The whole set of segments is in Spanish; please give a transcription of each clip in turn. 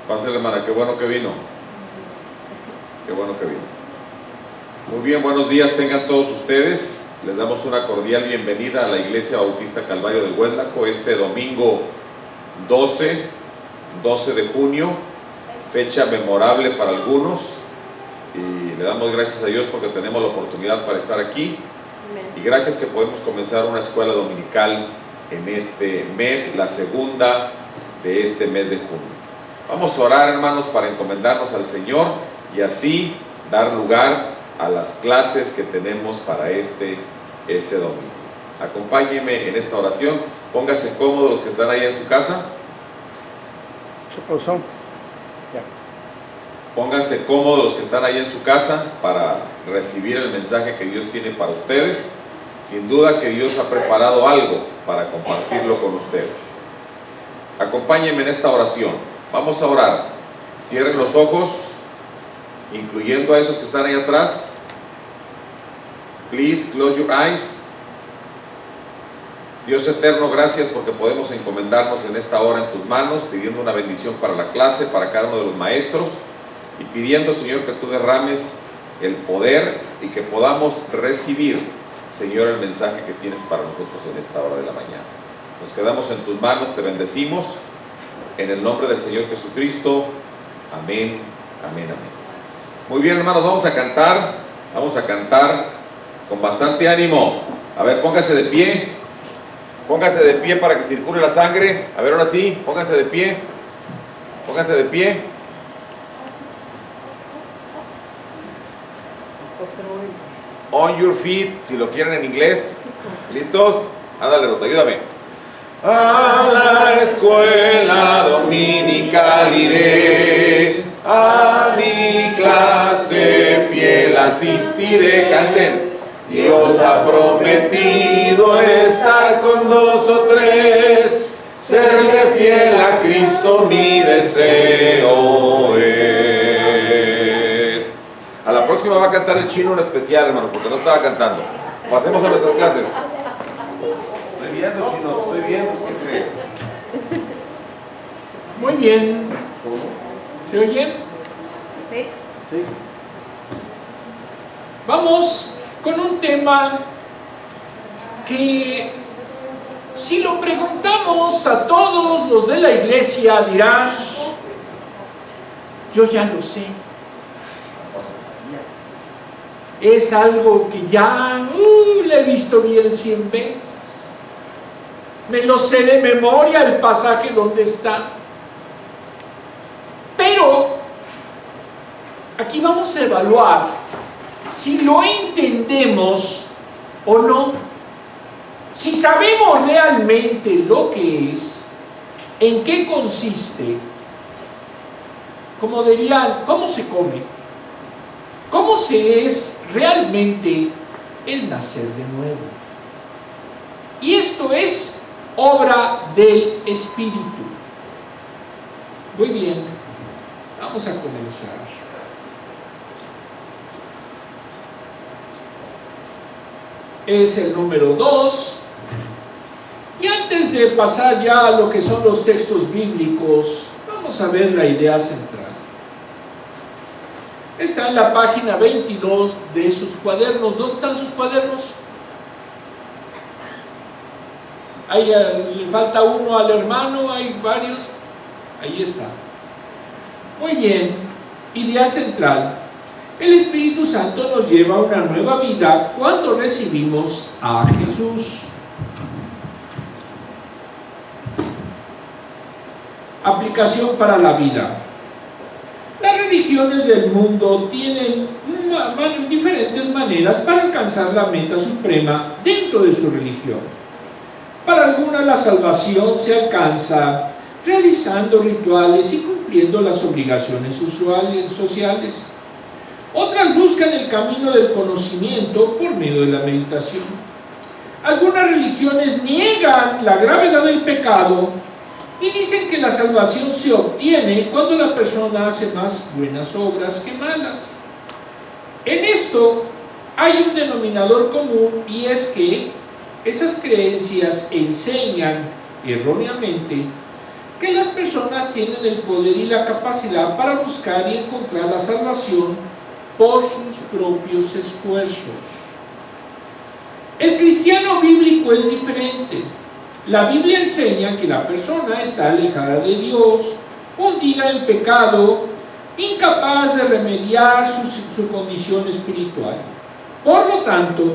Pásale, hermana, qué bueno que vino. Qué bueno que vino. Muy bien, buenos días tengan todos ustedes. Les damos una cordial bienvenida a la Iglesia Bautista Calvario de Huetlaco este domingo 12 de junio, fecha memorable para algunos. Y le damos gracias a Dios porque tenemos la oportunidad para estar aquí. Y gracias que podemos comenzar una escuela dominical en este mes, la segunda de este mes de junio. Vamos a orar, hermanos, para encomendarnos al Señor y así dar lugar a las clases que tenemos para este domingo. Acompáñenme en esta oración. Póngase cómodos los que están ahí en su casa. Pónganse cómodos los que están ahí en su casa para recibir el mensaje que Dios tiene para ustedes. Sin duda que Dios ha preparado algo para compartirlo con ustedes. Acompáñenme en esta oración. Vamos a orar. Cierren los ojos, incluyendo a esos que están ahí atrás. Please close your eyes. Dios eterno, gracias porque podemos encomendarnos en esta hora en tus manos, pidiendo una bendición para la clase, para cada uno de los maestros, y pidiendo, Señor, que tú derrames el poder y que podamos recibir, Señor, el mensaje que tienes para nosotros en esta hora de la mañana. Nos quedamos en tus manos, te bendecimos, en el nombre del Señor Jesucristo. Amén, amén, amén. Muy bien, hermanos, vamos a cantar con bastante ánimo. A ver, póngase de pie. Póngase de pie para que circule la sangre. A ver, ahora sí, póngase de pie. Póngase de pie. On your feet, si lo quieren en inglés. ¿Listos? Ándale, Rota, ayúdame. A la escuela dominical iré, a mi clase fiel asistiré. Canten. Dios ha prometido estar con dos o tres, serle fiel a Cristo mi deseo es. A la próxima va a cantar el chino en especial, hermano, porque no estaba cantando. Pasemos a nuestras clases. Estoy viendo, chino, estoy viendo, ¿qué crees? Muy bien. ¿Se oyen? Sí. Sí. Vamos con un tema que, si lo preguntamos a todos los de la iglesia, dirán: yo ya lo sé. Es algo que ya le he visto bien 100 veces. Me lo sé de memoria el pasaje donde está. Pero aquí vamos a evaluar si lo entendemos o no, si sabemos realmente lo que es, en qué consiste, como dirían, cómo se come, cómo se es realmente el nacer de nuevo. Y esto es obra del Espíritu. Muy bien, vamos a comenzar. Es el número 2. Y antes de pasar ya a lo que son los textos bíblicos, vamos a ver la idea central. Está en la página 22 de sus cuadernos. ¿Dónde están sus cuadernos? Ahí le falta uno al hermano, hay varios. Ahí está. Muy bien, idea central. El Espíritu Santo nos lleva a una nueva vida cuando recibimos a Jesús. Aplicación para la vida. Las religiones del mundo tienen diferentes maneras para alcanzar la meta suprema dentro de su religión. Para algunas la salvación se alcanza realizando rituales y cumpliendo las obligaciones sociales. Otras buscan el camino del conocimiento por medio de la meditación. Algunas religiones niegan la gravedad del pecado y dicen que la salvación se obtiene cuando la persona hace más buenas obras que malas. En esto hay un denominador común, y es que esas creencias enseñan erróneamente, que las personas tienen el poder y la capacidad para buscar y encontrar la salvación por sus propios esfuerzos. El cristiano bíblico es diferente. La Biblia enseña que la persona está alejada de Dios, hundida en pecado, incapaz de remediar su condición espiritual. Por lo tanto,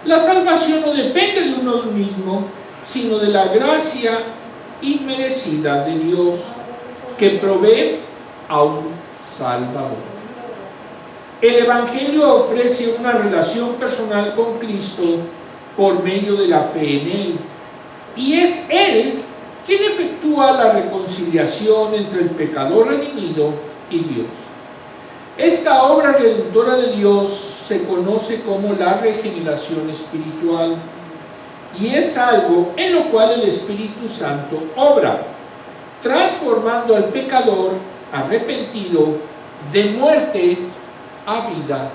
la salvación no depende de uno mismo, sino de la gracia inmerecida de Dios, que provee a un Salvador. El Evangelio ofrece una relación personal con Cristo por medio de la fe en Él, y es Él quien efectúa la reconciliación entre el pecador redimido y Dios. Esta obra redentora de Dios se conoce como la regeneración espiritual, y es algo en lo cual el Espíritu Santo obra, transformando al pecador arrepentido de muerte a vida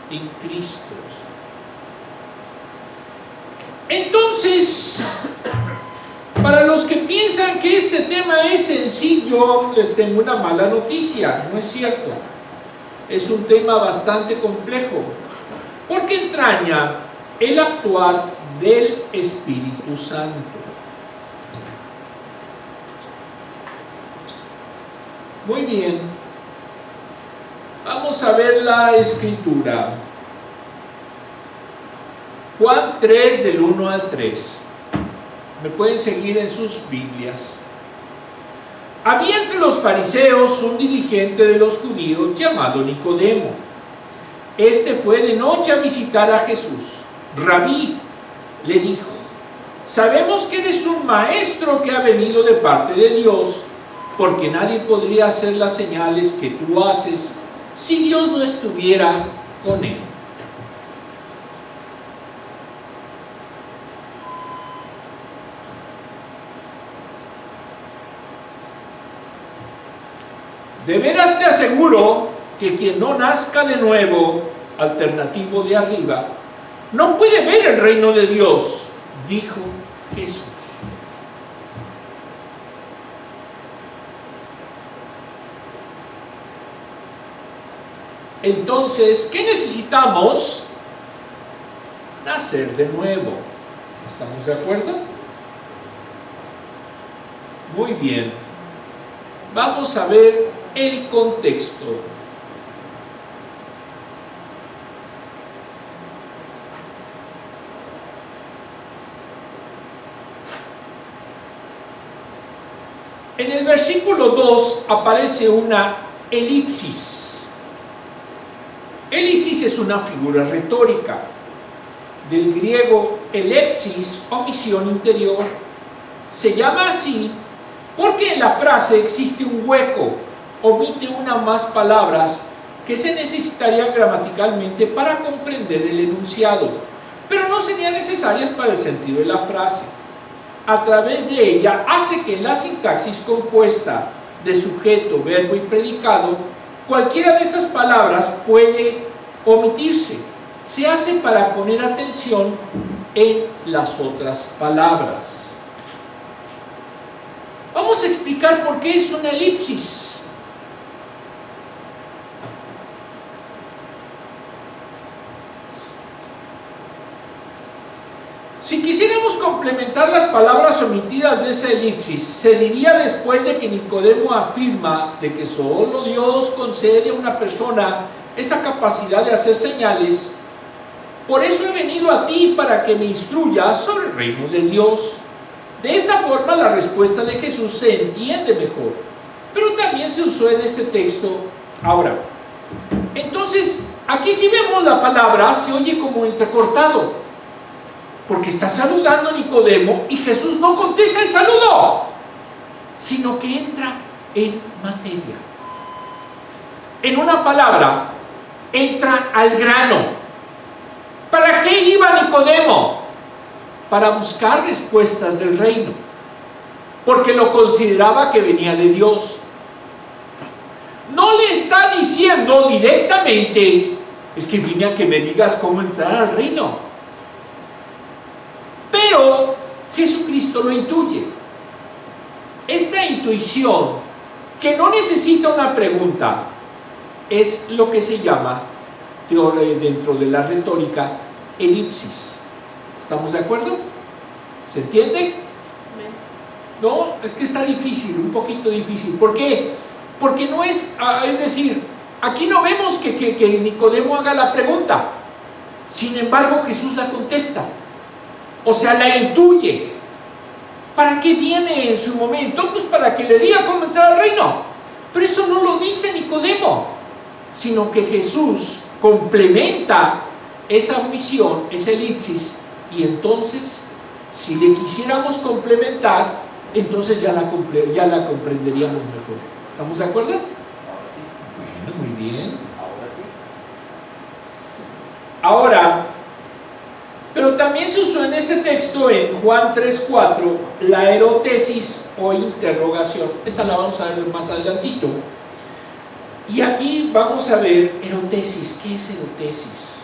en Cristo. Entonces, para los que piensan que este tema es sencillo, les tengo una mala noticia. No es cierto. Es un tema bastante complejo, porque entraña el actuar del Espíritu Santo. Muy bien, vamos a ver la Escritura. Juan 3, del 1 al 3. Me pueden seguir en sus Biblias. Había entre los fariseos un dirigente de los judíos llamado Nicodemo. Este fue de noche a visitar a Jesús. Rabí, le dijo, sabemos que eres un maestro que ha venido de parte de Dios, porque nadie podría hacer las señales que tú haces si Dios no estuviera con él. De veras te aseguro que quien no nazca de nuevo, alternativo de arriba, no puede ver el reino de Dios, dijo Jesús. Entonces, ¿qué necesitamos? Nacer de nuevo. ¿Estamos de acuerdo? Muy bien. Vamos a ver el contexto. En el versículo 2 aparece una elipsis. Elipsis es una figura retórica, del griego elepsis, omisión interior. Se llama así porque en la frase existe un hueco, omite una o más palabras que se necesitarían gramaticalmente para comprender el enunciado, pero no serían necesarias para el sentido de la frase. A través de ella hace que en la sintaxis compuesta de sujeto, verbo y predicado, cualquiera de estas palabras puede omitirse. Se hace para poner atención en las otras palabras. Vamos a explicar por qué es una elipsis. Si quisiéramos complementar las palabras omitidas de esa elipsis, se diría después de que Nicodemo afirma de que solo Dios concede a una persona esa capacidad de hacer señales: por eso he venido a ti para que me instruyas sobre el reino de Dios. De esta forma la respuesta de Jesús se entiende mejor, pero también se usó en este texto. Ahora, entonces, aquí sí vemos la palabra, se oye como entrecortado, porque está saludando a Nicodemo y Jesús no contesta el saludo, sino que entra en materia. En una palabra, entra al grano. ¿Para qué iba Nicodemo? Para buscar respuestas del reino, porque lo consideraba que venía de Dios. No le está diciendo directamente: es que vine a que me digas cómo entrar al reino. Pero Jesucristo lo intuye. intuición que no necesita una pregunta es lo que se llama, dentro de la retórica, elipsis. ¿Estamos de acuerdo? ¿Se entiende? No, es que está difícil, un poquito difícil. ¿Por qué? Porque no es, es decir, aquí no vemos que Nicodemo haga la pregunta. Sin embargo, Jesús la contesta. O sea, la intuye. ¿Para qué viene en su momento? Pues para que le diga cómo entrar al reino. Pero eso no lo dice Nicodemo, sino que Jesús complementa esa omisión, esa elipsis, y entonces, si le quisiéramos complementar, entonces ya la comprenderíamos mejor. ¿Estamos de acuerdo? Bueno, muy bien. Ahora, pero también se usó en este texto, en Juan 3:4, la erotesis o interrogación. Esta la vamos a ver más adelantito. Y aquí vamos a ver erotesis. ¿Qué es erotesis?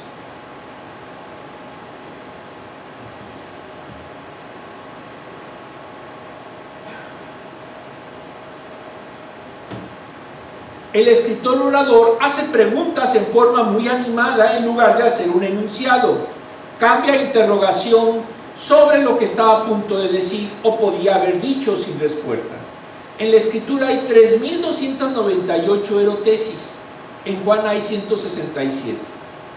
El escritor orador hace preguntas en forma muy animada en lugar de hacer un enunciado. Cambia a interrogación sobre lo que estaba a punto de decir o podía haber dicho sin respuesta. En la escritura hay 3.298 erotesis. En Juan hay 167.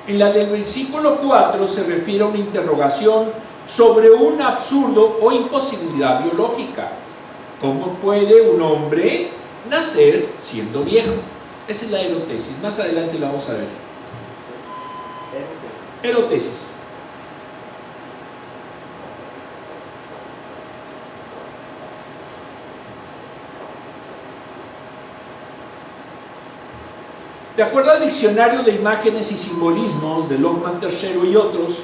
En la del versículo 4 se refiere a una interrogación sobre un absurdo o imposibilidad biológica. ¿Cómo puede un hombre nacer siendo viejo? Esa es la erotesis. Más adelante la vamos a ver. Erotesis. De acuerdo al diccionario de imágenes y simbolismos de Lockman III y otros,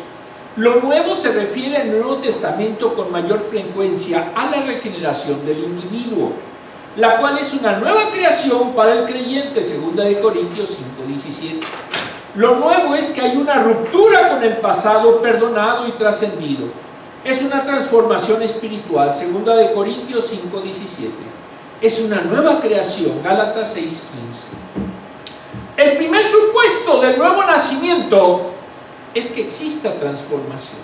lo nuevo se refiere al Nuevo Testamento con mayor frecuencia a la regeneración del individuo, la cual es una nueva creación para el creyente, 2 Corintios 5:17. Lo nuevo es que hay una ruptura con el pasado perdonado y trascendido. Es una transformación espiritual, 2 Corintios 5:17. Es una nueva creación, Gálatas 6:15. El primer supuesto del nuevo nacimiento es que exista transformación.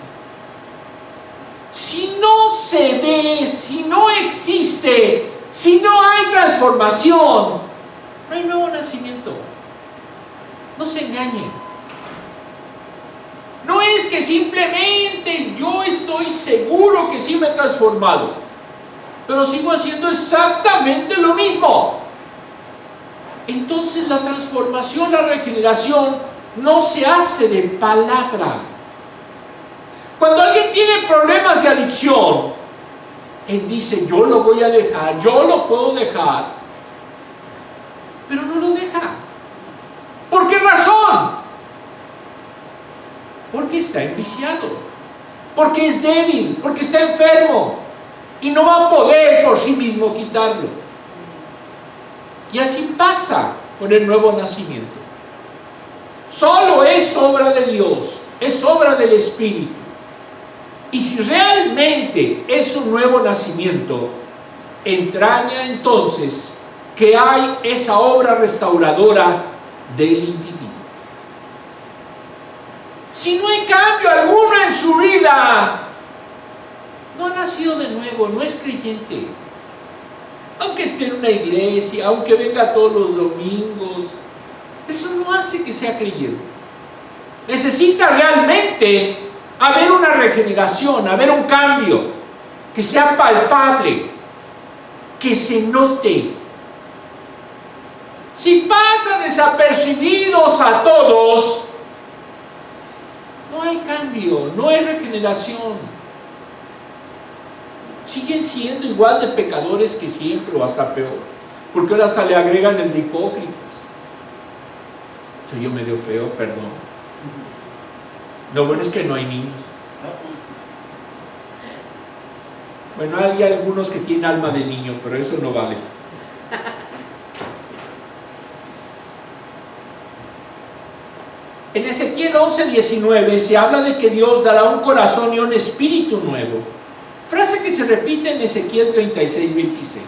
Si no se ve, si no existe, si no hay transformación, no hay nuevo nacimiento. No se engañen. No es que simplemente yo estoy seguro que sí me he transformado, pero sigo haciendo exactamente lo mismo. Entonces la transformación, la regeneración, no se hace de palabra. Cuando alguien tiene problemas de adicción, él dice, yo lo voy a dejar, yo lo puedo dejar, pero no lo deja. ¿Por qué razón? Porque está enviciado, porque es débil, porque está enfermo y no va a poder por sí mismo quitarlo. Y así pasa con el nuevo nacimiento. Solo es obra de Dios, es obra del Espíritu. Y si realmente es un nuevo nacimiento, entraña entonces que hay esa obra restauradora del individuo. Si no hay cambio alguno en su vida, no ha nacido de nuevo, no es creyente. Aunque esté en una iglesia, aunque venga todos los domingos, eso no hace que sea creyente. Necesita realmente haber una regeneración, haber un cambio, que sea palpable, que se note. Si pasan desapercibidos a todos, no hay cambio, no hay regeneración. Siguen siendo igual de pecadores que siempre o hasta peor, porque ahora hasta le agregan el de hipócritas. Soy yo medio feo, perdón. Lo bueno es que no hay niños. Bueno, hay algunos que tienen alma de niño, pero eso no vale. En Ezequiel 11:19 se habla de que Dios dará un corazón y un espíritu nuevo. Frase que se repite en Ezequiel 36:26.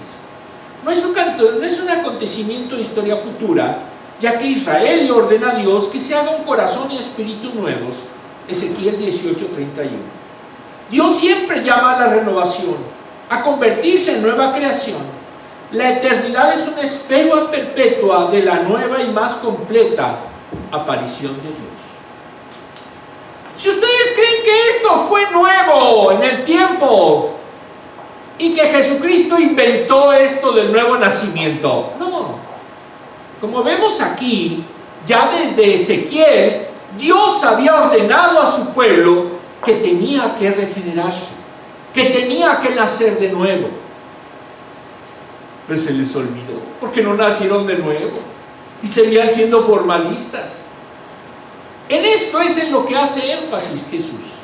no es un acontecimiento de historia futura, ya que Israel le ordena a Dios que se haga un corazón y espíritu nuevos. Ezequiel 18:31. Dios siempre llama a la renovación, a convertirse en nueva creación. La eternidad es una espera perpetua de la nueva y más completa aparición de Dios. Si ustedes creen que esto fue nuevo en el tiempo y que Jesucristo inventó esto del nuevo nacimiento, no. Como vemos aquí, ya desde Ezequiel, Dios había ordenado a su pueblo que tenía que regenerarse, que tenía que nacer de nuevo. Pero se les olvidó, porque no nacieron de nuevo y seguían siendo formalistas. En esto es en lo que hace énfasis Jesús.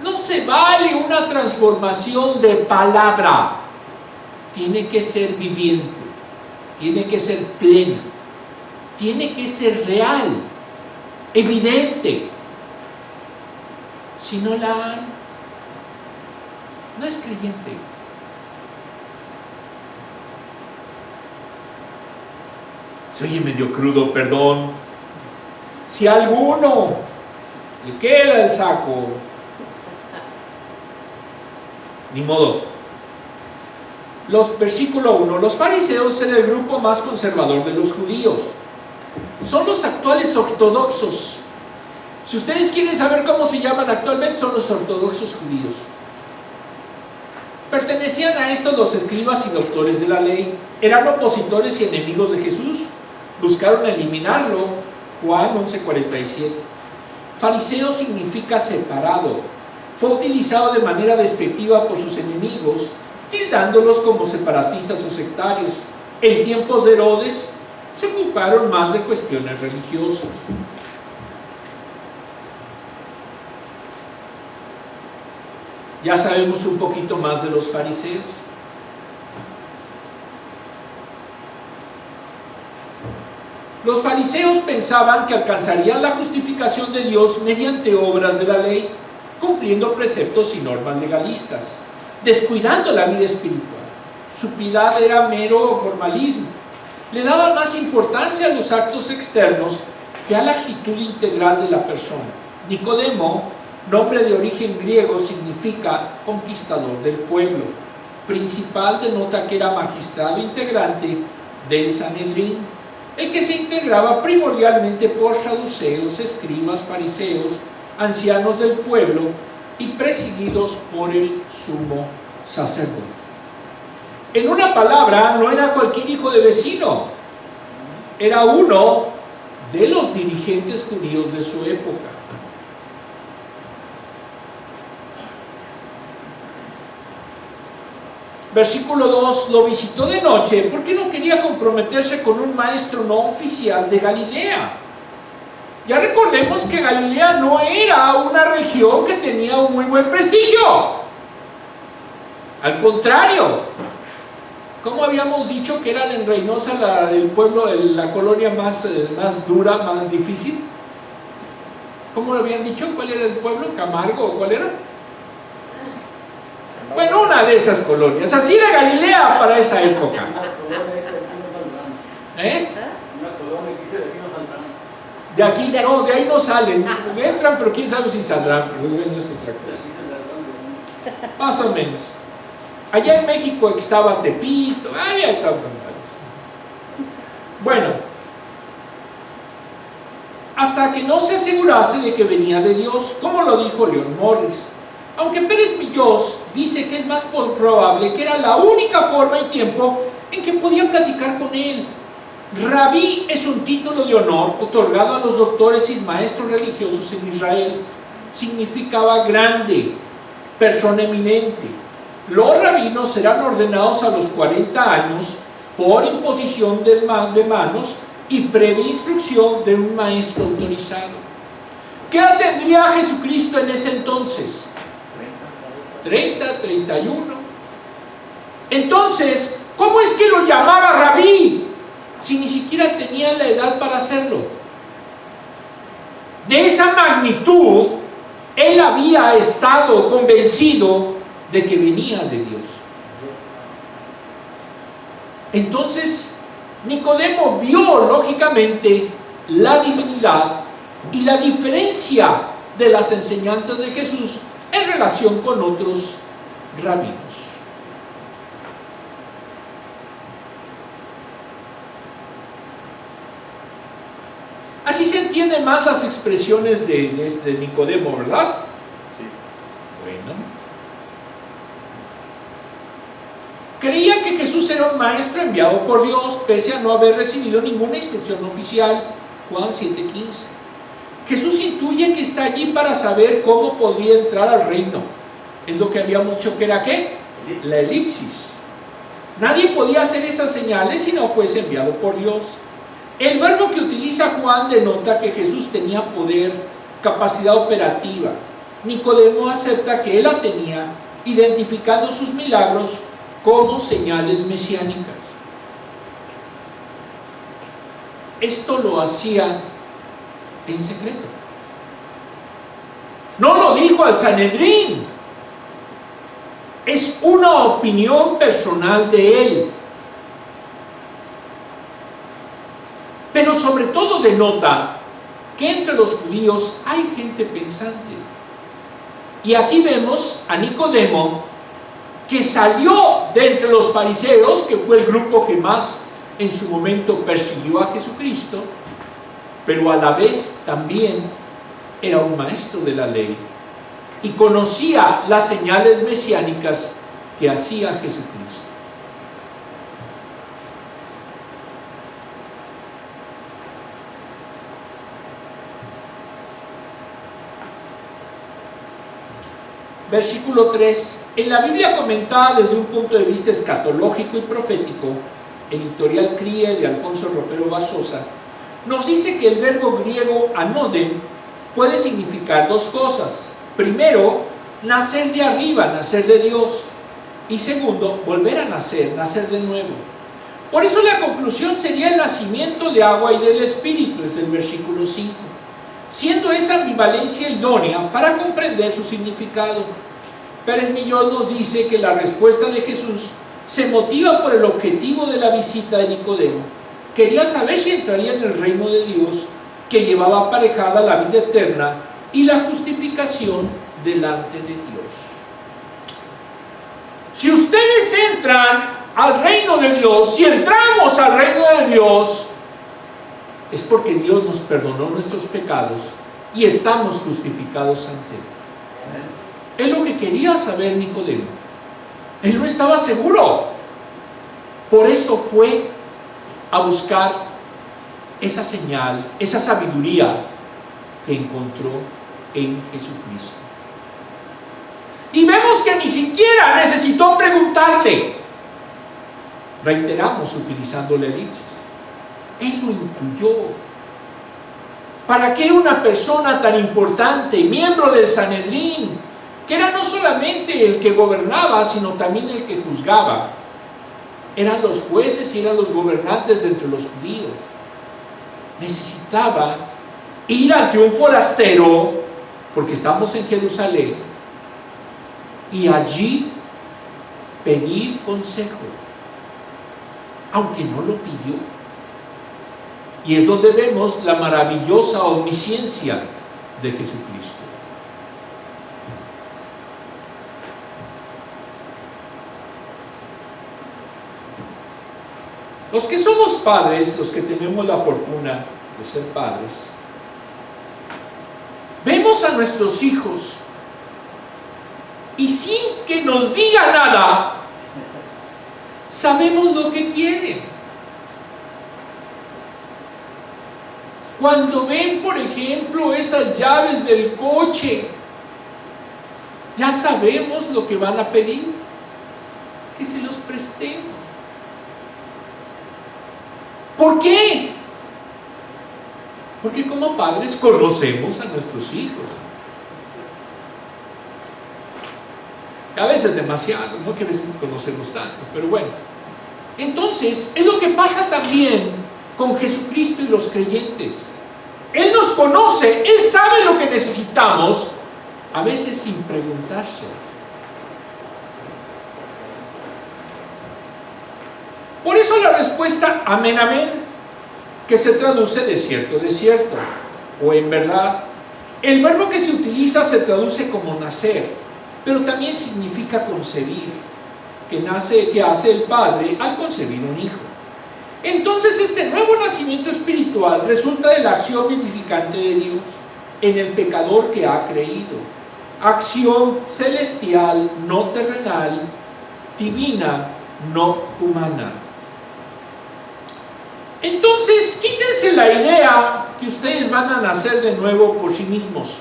No se vale una transformación de palabra, tiene que ser viviente, tiene que ser plena, tiene que ser real, evidente. Si no la hay, no es creyente. Se oye medio crudo, perdón. Si a alguno le queda el saco, ni modo. Versículo 1. Los fariseos eran el grupo más conservador de los judíos. Son los actuales ortodoxos. Si ustedes quieren saber cómo se llaman actualmente, son los ortodoxos judíos. Pertenecían a estos los escribas y doctores de la ley. Eran opositores y enemigos de Jesús. Buscaron eliminarlo. Juan 11:47. Fariseo significa separado. Fue utilizado de manera despectiva por sus enemigos, tildándolos como separatistas o sectarios. En tiempos de Herodes se ocuparon más de cuestiones religiosas. Ya sabemos un poquito más de los fariseos. Los fariseos pensaban que alcanzarían la justificación de Dios mediante obras de la ley, cumpliendo preceptos y normas legalistas, descuidando la vida espiritual. Su piedad era mero formalismo. Le daban más importancia a los actos externos que a la actitud integral de la persona. Nicodemo, nombre de origen griego, significa conquistador del pueblo. Principal denota que era magistrado integrante del Sanedrín, el que se integraba primordialmente por saduceos, escribas, fariseos, ancianos del pueblo y presididos por el sumo sacerdote. En una palabra, no era cualquier hijo de vecino, era uno de los dirigentes judíos de su época. Versículo 2, lo visitó de noche porque no quería comprometerse con un maestro no oficial de Galilea. Ya recordemos que Galilea no era una región que tenía un muy buen prestigio. Al contrario, ¿cómo habíamos dicho que eran en Reynosa el pueblo, la colonia más dura, más difícil? ¿Cómo lo habían dicho? ¿Cuál era el pueblo? ¿Camargo o cuál era? Bueno, una de esas colonias. Así era Galilea para esa época. De aquí no, de ahí no salen. Entran, pero quién sabe si saldrán. Pero es otra cosa. Más o menos. Allá en México estaba Tepito. Allá estaba. Bueno, hasta que no se asegurase de que venía de Dios, como lo dijo Leon Morris. Aunque Pérez Millós dice que es más probable que era la única forma y tiempo en que podía platicar con él. Rabí es un título de honor otorgado a los doctores y maestros religiosos en Israel. Significaba grande, persona eminente. Los rabinos serán ordenados a los 40 años por imposición de manos y previa instrucción de un maestro autorizado. ¿Qué edad tendría Jesucristo en ese entonces? 30, 31. Entonces, ¿cómo es que lo llamaba rabí si ni siquiera tenía la edad para hacerlo? De esa magnitud, él había estado convencido de que venía de Dios. Entonces Nicodemo vio lógicamente la divinidad y la diferencia de las enseñanzas de Jesús en relación con otros rabinos. Así se entienden más las expresiones de Nicodemo, ¿verdad? Sí. Bueno. Creía que Jesús era un maestro enviado por Dios, pese a no haber recibido ninguna instrucción oficial. Juan 7:15. Jesús intuye que está allí para saber cómo podría entrar al reino. Es lo que habíamos dicho que era ¿qué? La elipsis. Nadie podía hacer esas señales si no fuese enviado por Dios. El verbo que utiliza Juan denota que Jesús tenía poder, capacidad operativa. Nicodemo acepta que él la tenía, identificando sus milagros como señales mesiánicas. Esto lo hacía en secreto. No lo dijo al Sanedrín. Es una opinión personal de él. Pero sobre todo denota que entre los judíos hay gente pensante. Y aquí vemos a Nicodemo, que salió de entre los fariseos, que fue el grupo que más en su momento persiguió a Jesucristo, pero a la vez también era un maestro de la ley y conocía las señales mesiánicas que hacía Jesucristo. Versículo 3. En la Biblia comentada desde un punto de vista escatológico y profético, editorial CRIE de Alfonso Ropero Basosa, nos dice que el verbo griego anoden puede significar dos cosas. Primero, nacer de arriba, nacer de Dios. Y segundo, volver a nacer, nacer de nuevo. Por eso la conclusión sería el nacimiento de agua y del Espíritu, es el versículo 5. Siendo esa ambivalencia idónea para comprender su significado. Pérez Millón nos dice que la respuesta de Jesús se motiva por el objetivo de la visita de Nicodemo. Quería saber si entraría en el reino de Dios, que llevaba aparejada la vida eterna y la justificación delante de Dios. Si ustedes entran al reino de Dios, si entramos al reino de Dios, es porque Dios nos perdonó nuestros pecados y estamos justificados ante Él. Es lo que quería saber Nicodemo. Él no estaba seguro. Por eso fue a buscar esa señal, esa sabiduría que encontró en Jesucristo. Y vemos que ni siquiera necesitó preguntarle. Reiteramos utilizando la elipsis. Él lo intuyó. ¿Para qué una persona tan importante, miembro del Sanedrín, que era no solamente el que gobernaba, sino también el que juzgaba? Eran los jueces y eran los gobernantes de entre los judíos. Necesitaba ir ante un forastero, porque estamos en Jerusalén, y allí pedir consejo, aunque no lo pidió. Y es donde vemos la maravillosa omnisciencia de Jesucristo. Los que somos padres, los que tenemos la fortuna de ser padres, vemos a nuestros hijos y sin que nos diga nada, sabemos lo que quieren. Cuando ven, por ejemplo, esas llaves del coche, ya sabemos lo que van a pedir, que se los prestemos. ¿Por qué? Porque como padres conocemos a nuestros hijos. A veces demasiado, no que a veces conocemos tanto, pero bueno. Entonces, es lo que pasa también con Jesucristo y los creyentes. Él nos conoce, Él sabe lo que necesitamos, a veces sin preguntarse. Por eso la respuesta amén, amén, que se traduce de cierto, o en verdad. El verbo que se utiliza se traduce como nacer, pero también significa concebir, que hace el Padre al concebir un hijo. Entonces este nuevo nacimiento espiritual resulta de la acción vivificante de Dios en el pecador que ha creído. Acción celestial, no terrenal, divina, no humana. Entonces, quítense la idea que ustedes van a nacer de nuevo por sí mismos.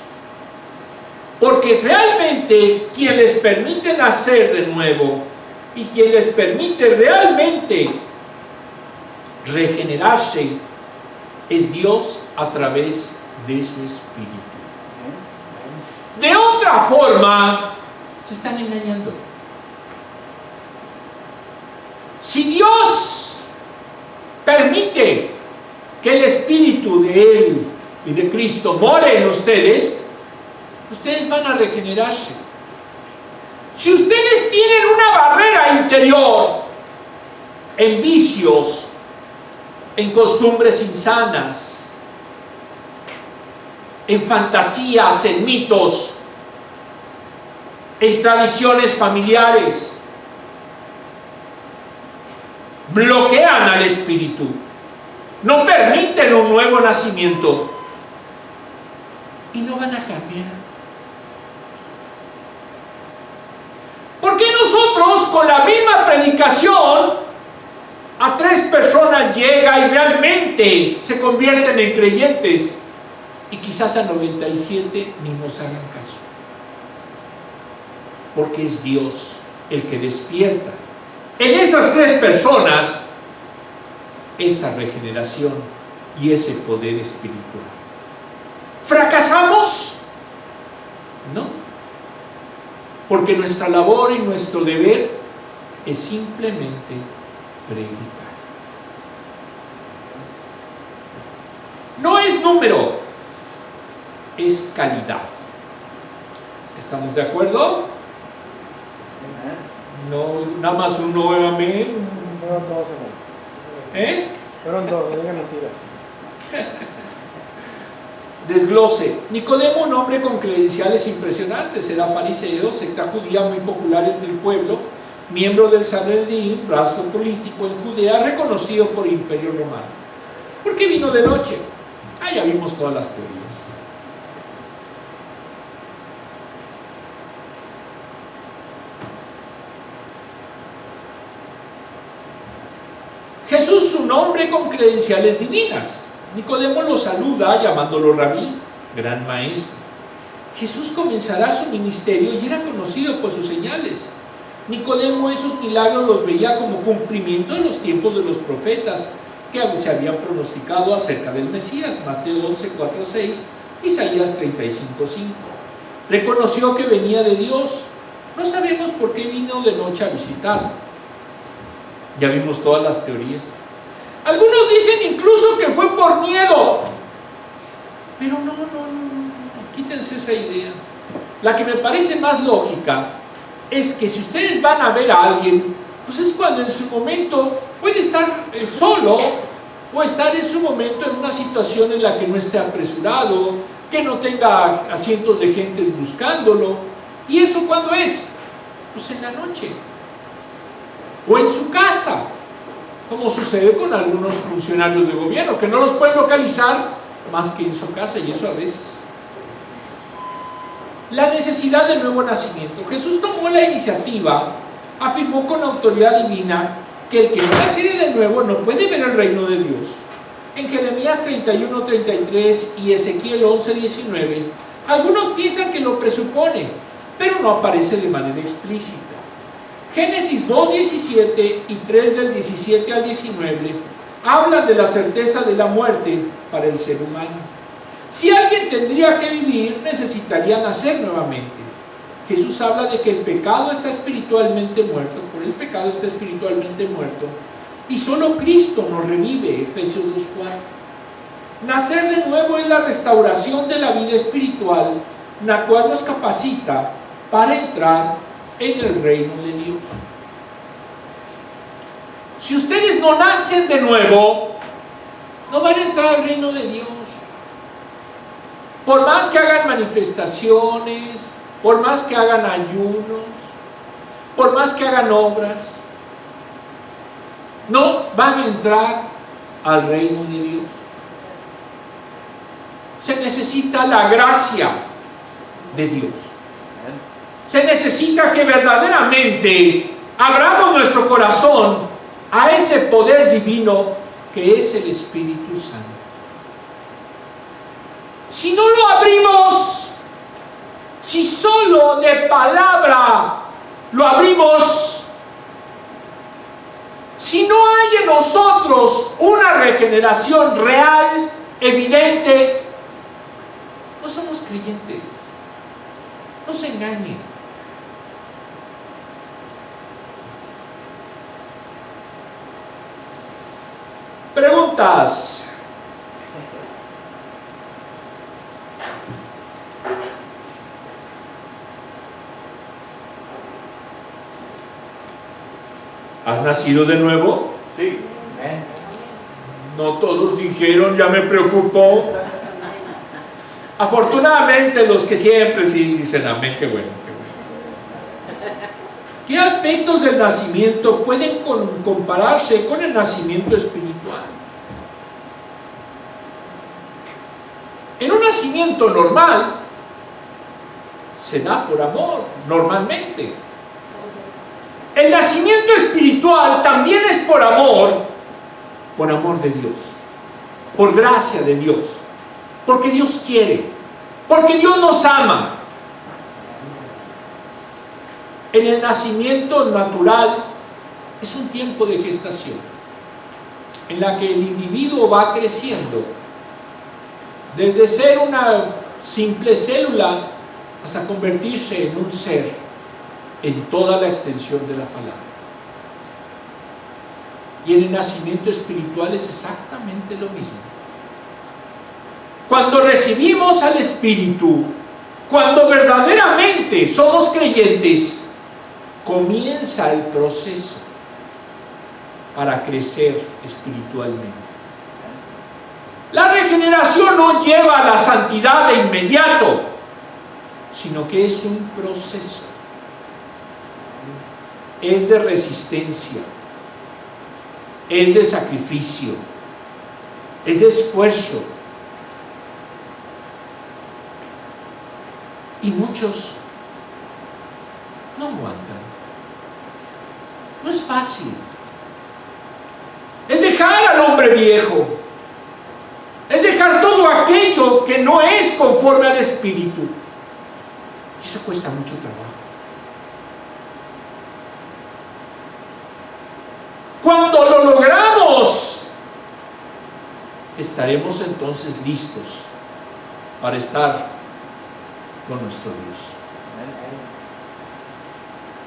Porque realmente quien les permite nacer de nuevo y quien les permite realmente regenerarse es Dios a través de su Espíritu. De otra forma, se están engañando. Si Dios permite que el Espíritu de Él y de Cristo more en ustedes, ustedes van a regenerarse. Si ustedes tienen una barrera interior en vicios, en costumbres insanas, en fantasías, en mitos, en tradiciones familiares, bloquean al Espíritu, no permiten un nuevo nacimiento y no van a cambiar. ¿Por qué nosotros con la misma predicación a 3 personas llega y realmente se convierten en creyentes y quizás a 97 ni nos hagan caso? Porque es Dios el que despierta en esas 3 personas esa regeneración y ese poder espiritual. ¿Fracasamos? No, porque nuestra labor y nuestro deber es simplemente predicar. No es número, es calidad. ¿Estamos de acuerdo? No, nada más un no, amén. Fueron dos, digan mentiras. Desglose. Nicodemo, un hombre con credenciales impresionantes, era fariseo, secta judía muy popular entre el pueblo, miembro del Sanedrín, brazo político en Judea, reconocido por el Imperio Romano. ¿Por qué vino de noche? Ya vimos todas las teorías. Jesús, un hombre con credenciales divinas. Nicodemo lo saluda llamándolo rabí, gran maestro. Jesús comenzará su ministerio y era conocido por sus señales. Nicodemo esos milagros los veía como cumplimiento de los tiempos de los profetas que se habían pronosticado acerca del Mesías, Mateo 11, 4, 6, Isaías 35, 5. Reconoció que venía de Dios. No sabemos por qué vino de noche a visitarlo. Ya vimos todas las teorías. Algunos dicen incluso que fue por miedo. Pero no, quítense esa idea. La que me parece más lógica es que si ustedes van a ver a alguien, pues es cuando en su momento puede estar solo o estar en su momento en una situación en la que no esté apresurado, que no tenga a cientos de gentes buscándolo. ¿Y eso cuándo es? Pues en la noche o en su casa, como sucede con algunos funcionarios de gobierno que no los pueden localizar más que en su casa, y eso a veces. La necesidad del nuevo nacimiento. Jesús tomó la iniciativa, afirmó con autoridad divina que el que no naciere de nuevo no puede ver el reino de Dios. En Jeremías 31, 33 y Ezequiel 11, 19, algunos piensan que lo presupone, pero no aparece de manera explícita. Génesis 2, 17 y 3 del 17 al 19 hablan de la certeza de la muerte para el ser humano. Si alguien tendría que vivir, necesitaría nacer nuevamente. Jesús habla de que el pecado está espiritualmente muerto, por el pecado está espiritualmente muerto, y solo Cristo nos revive, Efesios 2, 4. Nacer de nuevo es la restauración de la vida espiritual, la cual nos capacita para entrar en el reino de Dios. si ustedes no nacen de nuevo, no van a entrar al reino de Dios. Por más que hagan manifestaciones, por más que hagan ayunos, por más que hagan obras, no van a entrar al reino de Dios. Se necesita la gracia de Dios. Se necesita que verdaderamente abramos nuestro corazón a ese poder divino que es el Espíritu Santo. Si no lo abrimos, si solo de palabra lo abrimos, si no hay en nosotros una regeneración real, evidente, no somos creyentes. No se engañen. Preguntas. ¿Has nacido de nuevo? Sí. No todos dijeron, ya me preocupó. Afortunadamente los que siempre sí dicen amén, qué bueno, qué bueno. ¿Qué aspectos del nacimiento pueden compararse con el nacimiento espiritual? En un nacimiento normal se da por amor, normalmente. El nacimiento espiritual también es por amor de Dios, por gracia de Dios, porque Dios quiere, porque Dios nos ama. En el nacimiento natural es un tiempo de gestación, en la que el individuo va creciendo, desde ser una simple célula hasta convertirse en un ser, en toda la extensión de la palabra. Y en el nacimiento espiritual es exactamente lo mismo. Cuando recibimos al Espíritu, cuando verdaderamente somos creyentes, comienza el proceso para crecer espiritualmente. La regeneración no lleva a la santidad de inmediato, sino que es un proceso. Es de resistencia, es de sacrificio, es de esfuerzo. Y muchos no aguantan. No es fácil. Es dejar al hombre viejo. Es dejar todo aquello que no es conforme al Espíritu. Y eso cuesta mucho trabajo. Cuando lo logramos, estaremos entonces listos para estar con nuestro Dios.